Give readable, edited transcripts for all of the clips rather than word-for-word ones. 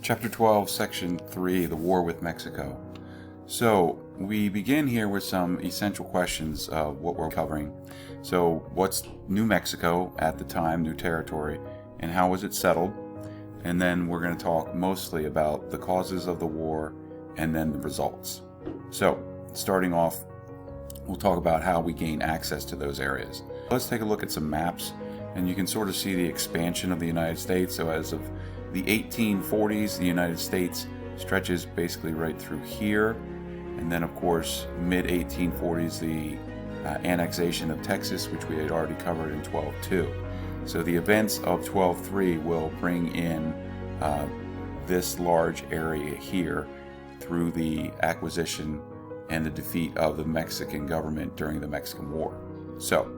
Chapter 12, Section 3, The War with Mexico. So we begin here with some essential questions of what we're covering. So what's New Mexico at the time, new territory, and how was it settled? And then we're going to talk mostly about the causes of the war and then the results. So starting off, we'll talk about how we gain access to those areas. Let's take a look at some maps, and you can sort of see the expansion of the United States. So as of the 1840s, the United States stretches basically right through here. And then, of course, mid-1840s, the annexation of Texas, which we had already covered in 12-2. So the events of 12-3 will bring in this large area here through the acquisition and the defeat of the Mexican government during the Mexican War. So,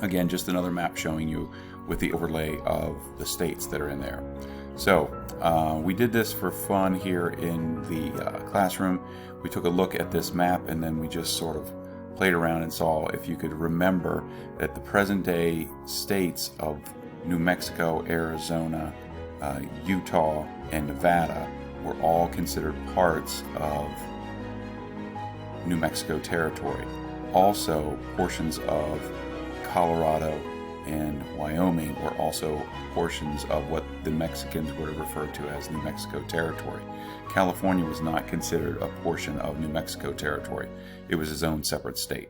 again, just another map showing you with the overlay of the states that are in there. So we did this for fun here in the classroom. We took a look at this map and then we just sort of played around and saw if you could remember that the present day states of New Mexico, Arizona, Utah, and Nevada were all considered parts of New Mexico territory. Also, portions of Colorado and Wyoming were also portions of what the Mexicans would have referred to as New Mexico territory. California was not considered a portion of New Mexico territory. It was its own separate state.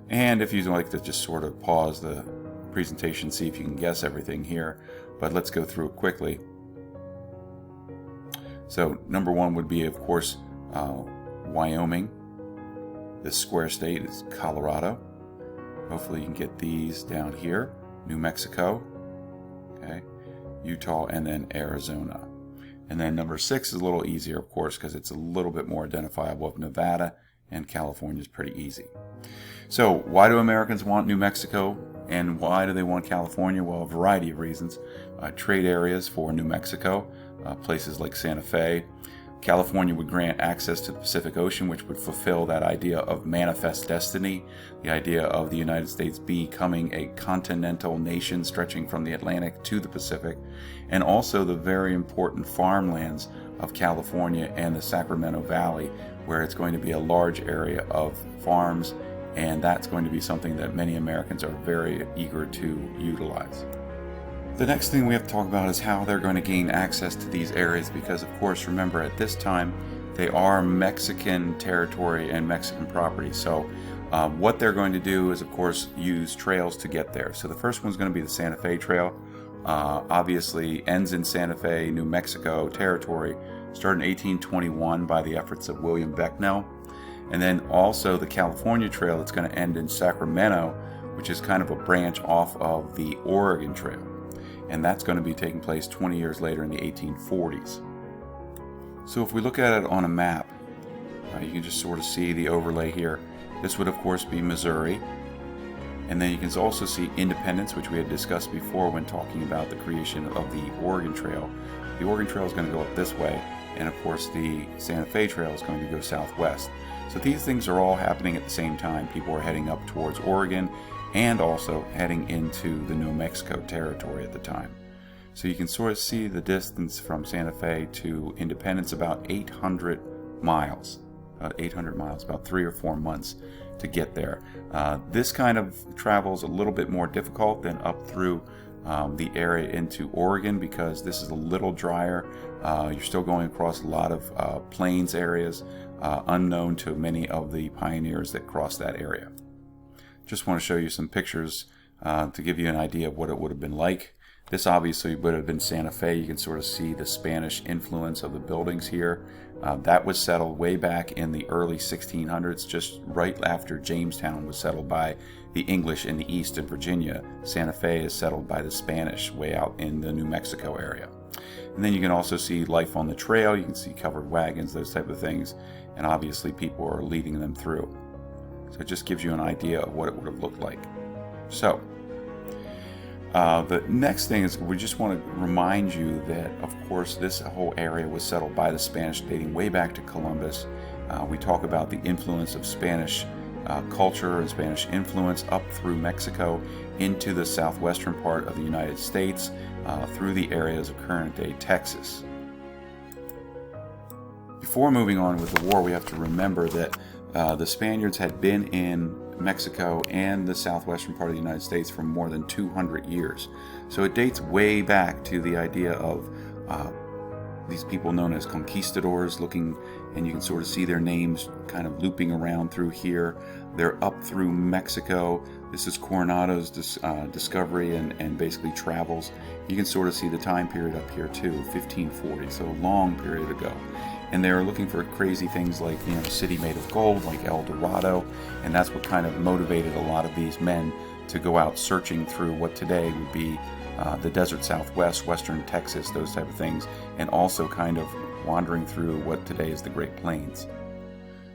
And if you'd like to just sort of pause the presentation, see if you can guess everything here, but let's go through it quickly. So number one would be, of course, Wyoming. This square state is Colorado. Hopefully you can get these down here. New Mexico, okay, Utah, and then Arizona. And then number 6 is a little easier, of course, because it's a little bit more identifiable of Nevada, and California is pretty easy. So why do Americans want New Mexico, and why do they want California? Well, a variety of reasons. Trade areas for New Mexico, places like Santa Fe. California would grant access to the Pacific Ocean, which would fulfill that idea of manifest destiny, the idea of the United States becoming a continental nation stretching from the Atlantic to the Pacific, and also the very important farmlands of California and the Sacramento Valley, where it's going to be a large area of farms, and that's going to be something that many Americans are very eager to utilize. The next thing we have to talk about is how they're going to gain access to these areas, because of course, remember, at this time they are Mexican territory and Mexican property. So what they're going to do is, of course, use trails to get there. So the first one's going to be the Santa Fe Trail. Obviously ends in Santa Fe, New Mexico territory, started in 1821 by the efforts of William Becknell. And then also the California Trail that's going to end in Sacramento, which is kind of a branch off of the Oregon Trail. And that's going to be taking place 20 years later in the 1840s. So if we look at it on a map, you can just sort of see the overlay here. This would of course be Missouri. And then you can also see Independence, which we had discussed before when talking about the creation of the Oregon Trail. The Oregon Trail is going to go up this way, and of course the Santa Fe Trail is going to go southwest. So these things are all happening at the same time. People are heading up towards Oregon and also heading into the New Mexico territory at the time. So you can sort of see the distance from Santa Fe to Independence, about 800 miles. About 3 or 4 months to get there. This kind of travel is a little bit more difficult than up through the area into Oregon, because this is a little drier. You're still going across a lot of plains areas, unknown to many of the pioneers that crossed that area. Just want to show you some pictures to give you an idea of what it would have been like. This obviously would have been Santa Fe. You can sort of see the Spanish influence of the buildings here. That was settled way back in the early 1600s, just right after Jamestown was settled by the English in the east in Virginia. Santa Fe is settled by the Spanish way out in the New Mexico area. And then you can also see life on the trail. You can see covered wagons, those type of things, and obviously people are leading them through. So it just gives you an idea of what it would have looked like. So the next thing is we just want to remind you that, of course, this whole area was settled by the Spanish dating way back to Columbus. We talk about the influence of Spanish culture and Spanish influence up through Mexico into the southwestern part of the United States, through the areas of current-day Texas. Before moving on with the war, we have to remember that the Spaniards had been in Mexico and the southwestern part of the United States for more than 200 years. So it dates way back to the idea of these people known as conquistadors, and you can sort of see their names kind of looping around through here. They're up through Mexico. This is Coronado's discovery and basically travels. You can sort of see the time period up here too, 1540, so a long period ago. And they were looking for crazy things like, a city made of gold, like El Dorado, and that's what kind of motivated a lot of these men to go out searching through what today would be the desert Southwest, western Texas, those type of things, and also kind of wandering through what today is the Great Plains.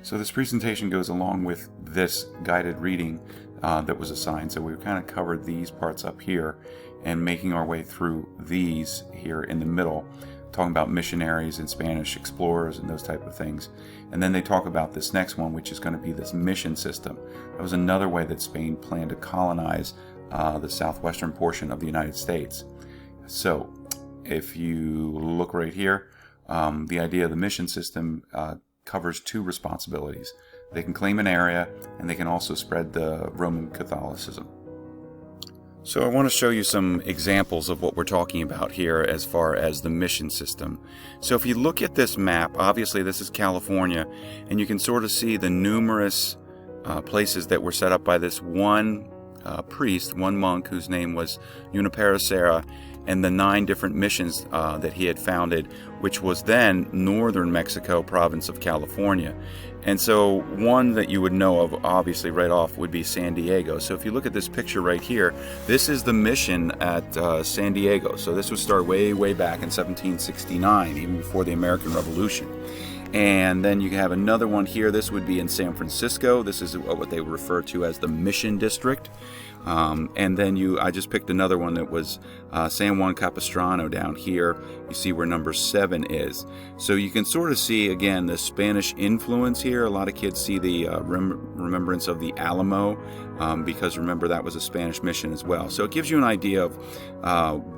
So this presentation goes along with this guided reading that was assigned. So we've kind of covered these parts up here and making our way through these here in the middle, talking about missionaries and Spanish explorers and those type of things. And then they talk about this next one, which is going to be this mission system. That was another way that Spain planned to colonize the southwestern portion of the United States. So if you look right here, the idea of the mission system covers two responsibilities. They can claim an area, and they can also spread the Roman Catholicism. So I want to show you some examples of what we're talking about here as far as the mission system. So if you look at this map, obviously this is California, and you can sort of see the numerous places that were set up by this one priest, one monk whose name was Junipero Serra, and the 9 different missions that he had founded, which was then northern Mexico, province of California. And so one that you would know of, obviously, right off would be San Diego. So if you look at this picture right here, this is the mission at San Diego. So this would start way, way back in 1769, even before the American Revolution. And then you have another one here. This would be in San Francisco. This is what they refer to as the Mission District. And then I just picked another one that was San Juan Capistrano down here. You see where number 7 is. So you can sort of see, again, the Spanish influence here. A lot of kids see the remembrance of the Alamo, because remember that was a Spanish mission as well. So it gives you an idea of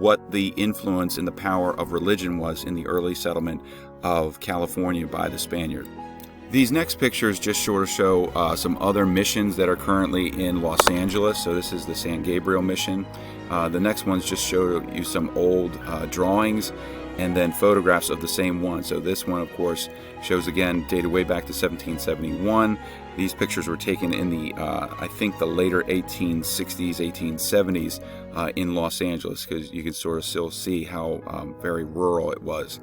what the influence and the power of religion was in the early settlement of California by the Spaniards. These next pictures just sort of show some other missions that are currently in Los Angeles. So this is the San Gabriel mission. The next ones just show you some old drawings and then photographs of the same one. So this one, of course, shows again dated way back to 1771. These pictures were taken in the, I think, the later 1860s, 1870s in Los Angeles, because you can sort of still see how very rural it was.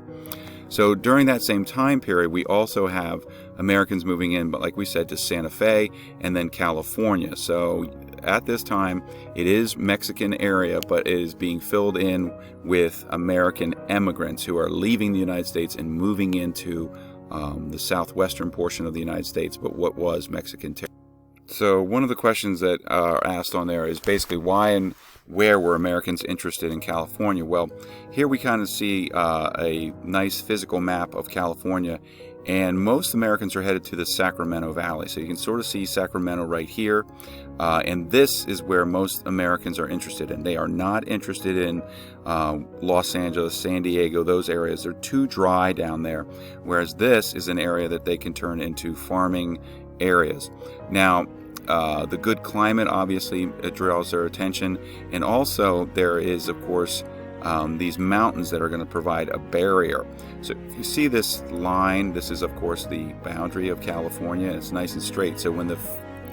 So during that same time period, we also have Americans moving in, but like we said, to Santa Fe and then California. So at this time, it is Mexican area, but it is being filled in with American immigrants who are leaving the United States and moving into the southwestern portion of the United States, but what was Mexican territory. So one of the questions that are asked on there is basically why and where were Americans interested in California? Well, here we kind of see a nice physical map of California, and most Americans are headed to the Sacramento Valley. So you can sort of see Sacramento right here, and this is where most Americans are interested in. They are not interested in Los Angeles, San Diego, those areas. They're too dry down there, whereas this is an area that they can turn into farming areas. Now, the good climate obviously draws their attention, and also there is, of course, these mountains that are going to provide a barrier. So if you see this line, this is of course the boundary of California. It's nice and straight. So when the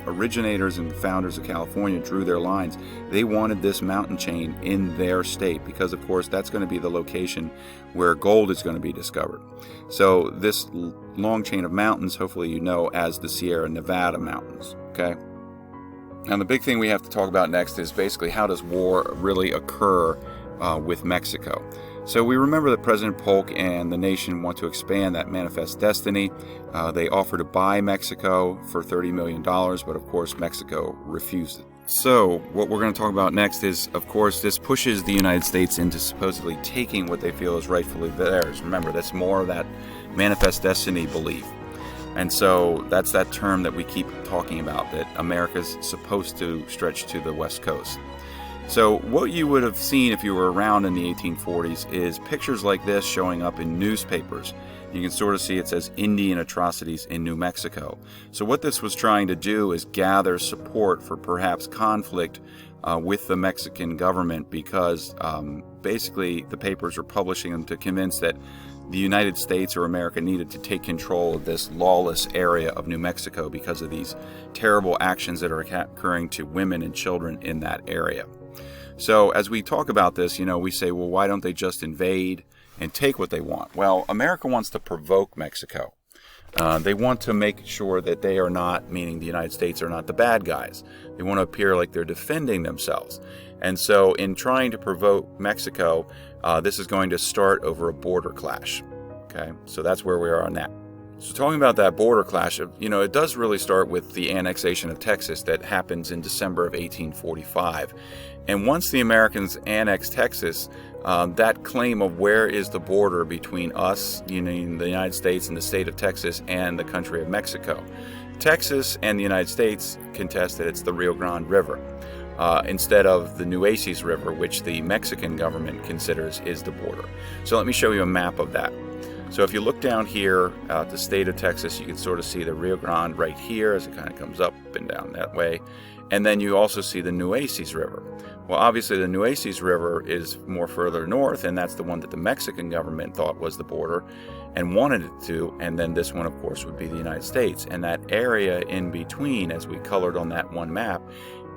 originators and founders of California drew their lines, they wanted this mountain chain in their state because, of course, that's going to be the location where gold is going to be discovered. So this long chain of mountains, hopefully you know as the Sierra Nevada mountains. Okay. Now the big thing we have to talk about next is basically how does war really occur with Mexico. So we remember that President Polk and the nation want to expand that Manifest Destiny. They offer to buy Mexico for $30 million, but of course Mexico refused it. So what we're going to talk about next is, of course, this pushes the United States into supposedly taking what they feel is rightfully theirs. Remember, that's more of that Manifest Destiny belief. And so that's that term that we keep talking about, that America's supposed to stretch to the West Coast. So what you would have seen if you were around in the 1840s is pictures like this showing up in newspapers. You can sort of see it says Indian atrocities in New Mexico. So what this was trying to do is gather support for perhaps conflict with the Mexican government, because basically the papers were publishing them to convince that the United States or America needed to take control of this lawless area of New Mexico because of these terrible actions that are occurring to women and children in that area. So as we talk about this, we say, well, why don't they just invade and take what they want? Well, America wants to provoke Mexico. They want to make sure that they are not, meaning the United States, are not the bad guys. They want to appear like they're defending themselves. And so in trying to provoke Mexico, this is going to start over a border clash. Okay, so that's where we are on that. So talking about that border clash, it does really start with the annexation of Texas that happens in December of 1845. And once the Americans annex Texas, that claim of where is the border between us, the United States and the state of Texas, and the country of Mexico. Texas and the United States contest that it's the Rio Grande River, instead of the Nueces River, which the Mexican government considers is the border. So let me show you a map of that. So if you look down here at the state of Texas, you can sort of see the Rio Grande right here as it kind of comes up and down that way. And then you also see the Nueces River. Well, obviously the Nueces River is more further north, and that's the one that the Mexican government thought was the border and wanted it to. And then this one, of course, would be the United States. And that area in between, as we colored on that one map,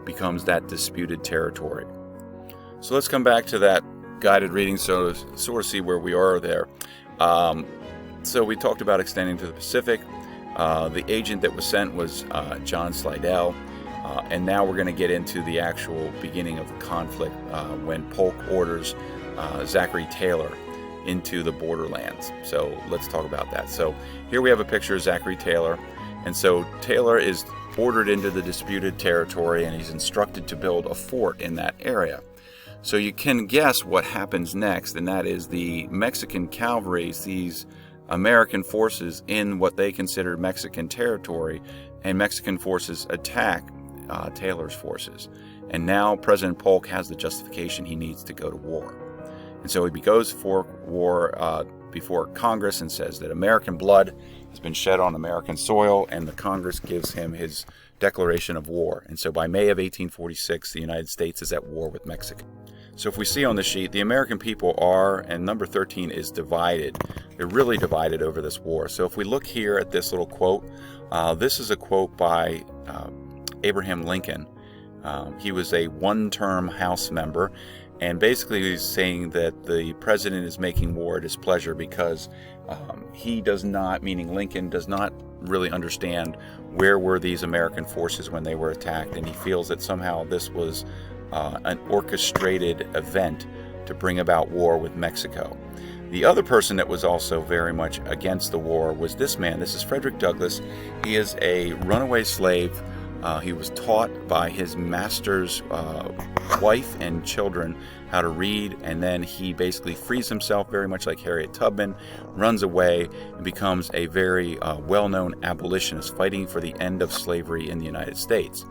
becomes that disputed territory. So let's come back to that guided reading so to sort of see where we are there. So we talked about extending to the Pacific. The agent that was sent was John Slidell. And now we're going to get into the actual beginning of the conflict when Polk orders Zachary Taylor into the borderlands. So let's talk about that. So here we have a picture of Zachary Taylor. And so Taylor is ordered into the disputed territory, and he's instructed to build a fort in that area. So you can guess what happens next, and that is the Mexican cavalry sees American forces in what they consider Mexican territory, and Mexican forces attack Taylor's forces. And now President Polk has the justification he needs to go to war. And so he goes for war before Congress and says that American blood has been shed on American soil, and the Congress gives him his declaration of war. And so by May of 1846, the United States is at war with Mexico. So if we see on the sheet, the American people are, and number 13 is divided. They're really divided over this war. So if we look here at this little quote, this is a quote by Abraham Lincoln. He was a one-term House member, and basically he's saying that the president is making war at his pleasure because he does not, meaning Lincoln, does not really understand where were these American forces when they were attacked, and he feels that somehow this was an orchestrated event to bring about war with Mexico. The other person that was also very much against the war was this man. This is Frederick Douglass. He is a runaway slave. He was taught by his master's wife and children how to read, and then he basically frees himself, very much like Harriet Tubman, runs away, and becomes a very well-known abolitionist fighting for the end of slavery in the United States.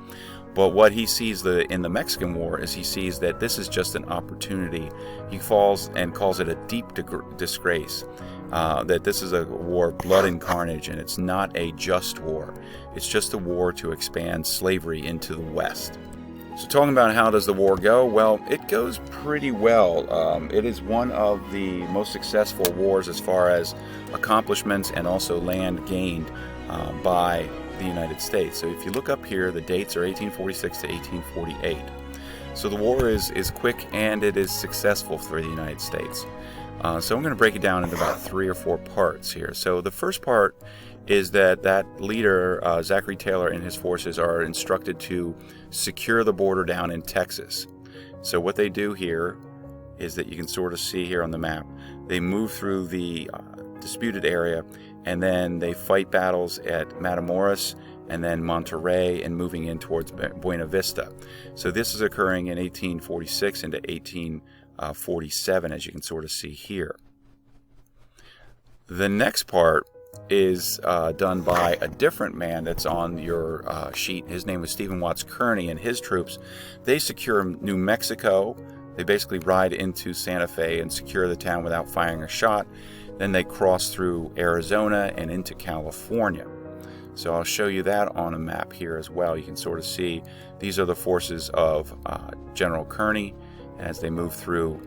But what he sees in the Mexican War is he sees that this is just an opportunity. He falls and calls it a deep disgrace, that this is a war of blood and carnage, and it's not a just war. It's just a war to expand slavery into the West. So talking about how does the war go? Well, it goes pretty well. It is one of the most successful wars as far as accomplishments and also land gained by the United States. So if you look up here, the dates are 1846 to 1848. So the war is quick and it is successful for the United States. So I'm going to break it down into about 3 or 4 parts here. So the first part is that leader, Zachary Taylor, and his forces are instructed to secure the border down in Texas. So what they do here is that you can sort of see here on the map. They move through the disputed area, and then they fight battles at Matamoros and then Monterrey and moving in towards Buena Vista. So this is occurring in 1846 into 1847, as you can sort of see here. The next part is done by a different man that's on your sheet. His name was Stephen Watts Kearny, and his troops, they secure New Mexico. They basically ride into Santa Fe and secure the town without firing a shot. Then they cross through Arizona and into California. So I'll show you that on a map here as well. You can sort of see these are the forces of General Kearny as they move through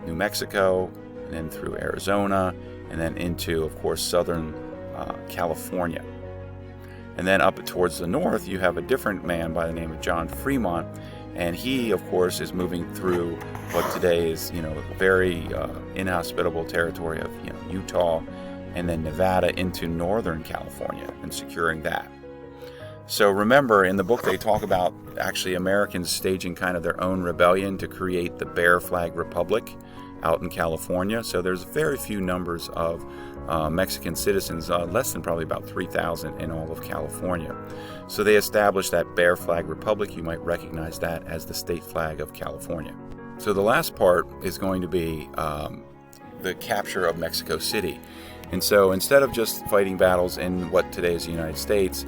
New Mexico and then through Arizona and then into, of course, southern California. And then up towards the north, you have a different man by the name of John Fremont, and he, of course, is moving through what today is, very inhospitable territory of, Utah and then Nevada into northern California and securing that. So remember, in the book they talk about actually Americans staging kind of their own rebellion to create the Bear Flag Republic out in California. So there's very few numbers of Mexican citizens, less than probably about 3,000 in all of California. So they established that Bear Flag Republic. You might recognize that as the state flag of California. So the last part is going to be the capture of Mexico City. And so instead of just fighting battles in what today is the United States,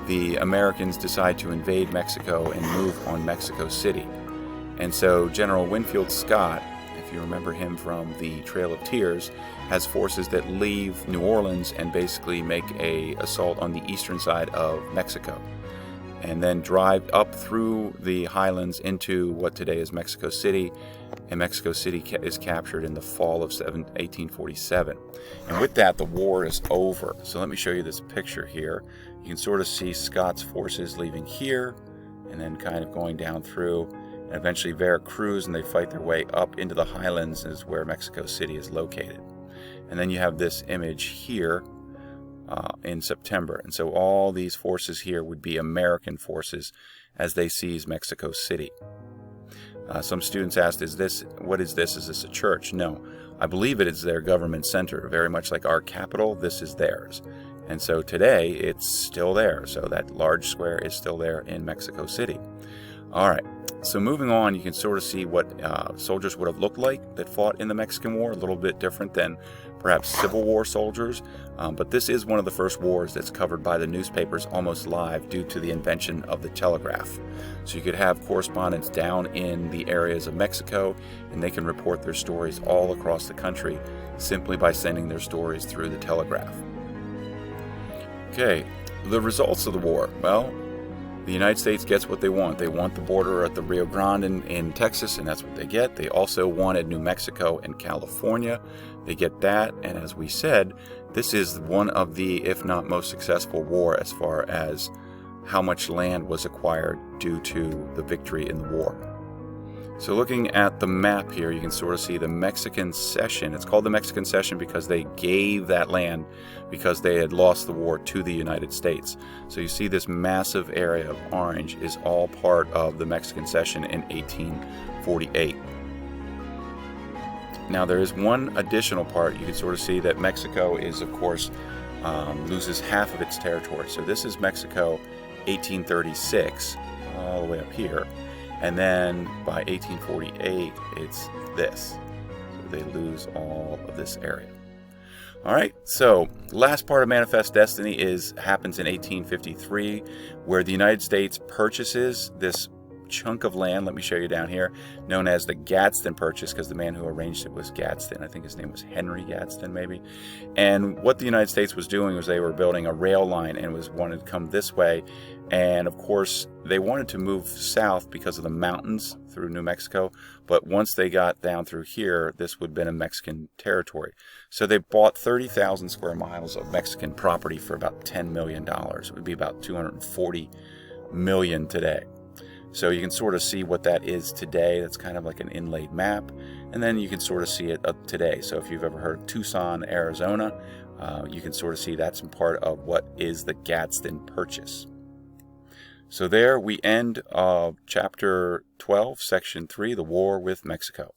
the Americans decide to invade Mexico and move on Mexico City. And so General Winfield Scott, if you remember him from the Trail of Tears, has forces that leave New Orleans and basically make an assault on the eastern side of Mexico, and then drive up through the highlands into what today is Mexico City. And Mexico City is captured in the fall of 1847. And with that, the war is over. So let me show you this picture here. You can sort of see Scott's forces leaving here and then kind of going down through, and eventually Veracruz, and they fight their way up into the highlands is where Mexico City is located. And then you have this image here in September. And so all these forces here would be American forces as they seize Mexico City. Some students asked, what is this? Is this a church? No. I believe it is their government center. Very much like our Capitol, this is theirs. And so today, it's still there. So that large square is still there in Mexico City. All right. So moving on, you can sort of see what soldiers would have looked like that fought in the Mexican War. A little bit different than perhaps Civil War soldiers. But this is one of the first wars that's covered by the newspapers almost live due to the invention of the telegraph. So you could have correspondents down in the areas of Mexico, and they can report their stories all across the country simply by sending their stories through the telegraph. Okay, the results of the war. Well, the United States gets what they want. They want the border at the Rio Grande in Texas, and that's what they get. They also wanted New Mexico and California. They get that, and as we said, this is one of the, if not most successful war as far as how much land was acquired due to the victory in the war. So looking at the map here, you can sort of see the Mexican Cession. It's called the Mexican Cession because they gave that land because they had lost the war to the United States. So you see this massive area of orange is all part of the Mexican Cession in 1848. Now there is one additional part. You can sort of see that Mexico is, of course, loses half of its territory. So this is Mexico 1836, all the way up here. And then by 1848, it's this. So they lose all of this area. All right, so last part of Manifest Destiny happens in 1853, where the United States purchases this chunk of land, let me show you down here, known as the Gadsden Purchase, because the man who arranged it was Gadsden. I think his name was Henry Gadsden, maybe. And what the United States was doing was they were building a rail line and wanted to come this way. And of course, they wanted to move south because of the mountains through New Mexico. But once they got down through here, this would have been a Mexican territory. So they bought 30,000 square miles of Mexican property for about $10 million. It would be about $240 million today. So you can sort of see what that is today. That's kind of like an inlaid map. And then you can sort of see it today. So if you've ever heard of Tucson, Arizona, you can sort of see that's part of what is the Gadsden Purchase. So there we end Chapter 12, Section 3, The War with Mexico.